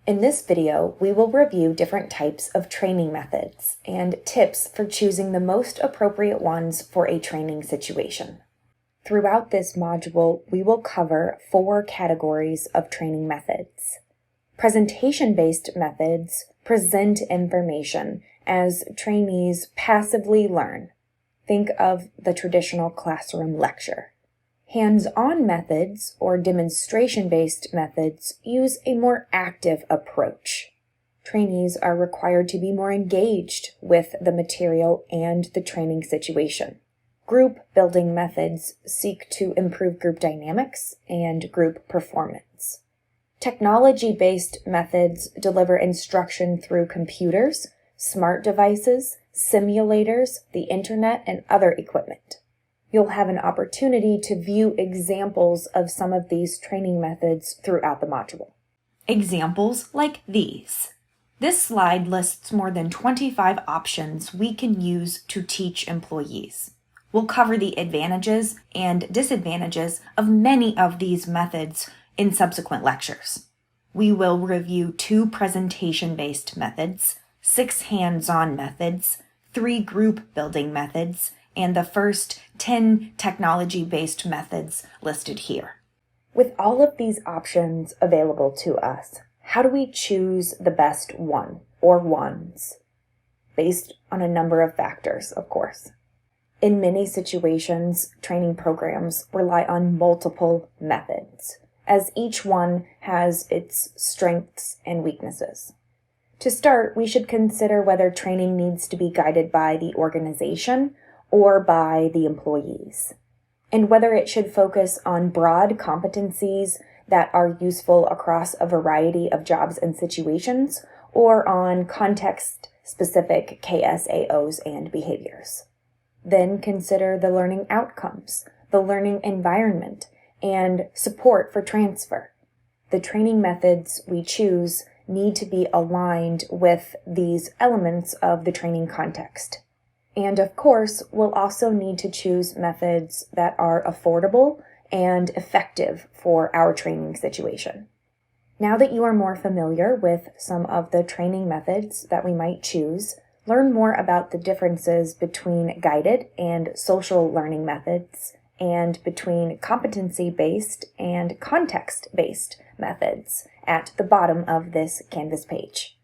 In this video, we will review different types of training methods and tips for choosing the most appropriate ones for a training situation. Throughout this module, we will cover 4 categories of training methods. Presentation-based methods present information as trainees passively learn. Think of the traditional classroom lecture. Hands-on methods or demonstration-based methods use a more active approach. Trainees are required to be more engaged with the material and the training situation. Group building methods seek to improve group dynamics and group performance. Technology-based methods deliver instruction through computers, smart devices, simulators, the internet, and other equipment. You'll have an opportunity to view examples of some of these training methods throughout the module. Examples like these. This slide lists more than 25 options we can use to teach employees. We'll cover the advantages and disadvantages of many of these methods in subsequent lectures. We will review 2 presentation-based methods, 6 hands-on methods, 3 group-building methods, and the first 10 technology-based methods listed here. With all of these options available to us, how do we choose the best one or ones? Based on a number of factors, of course. In many situations, training programs rely on multiple methods, as each one has its strengths and weaknesses. To start, we should consider whether training needs to be guided by the organization or by the employees, and whether it should focus on broad competencies that are useful across a variety of jobs and situations, or on context-specific KSAOs and behaviors. Then consider the learning outcomes, the learning environment, and support for transfer. The training methods we choose need to be aligned with these elements of the training context. And of course, we'll also need to choose methods that are affordable and effective for our training situation. Now that you are more familiar with some of the training methods that we might choose, learn more about the differences between guided and social learning methods and between competency-based and context-based methods at the bottom of this Canvas page.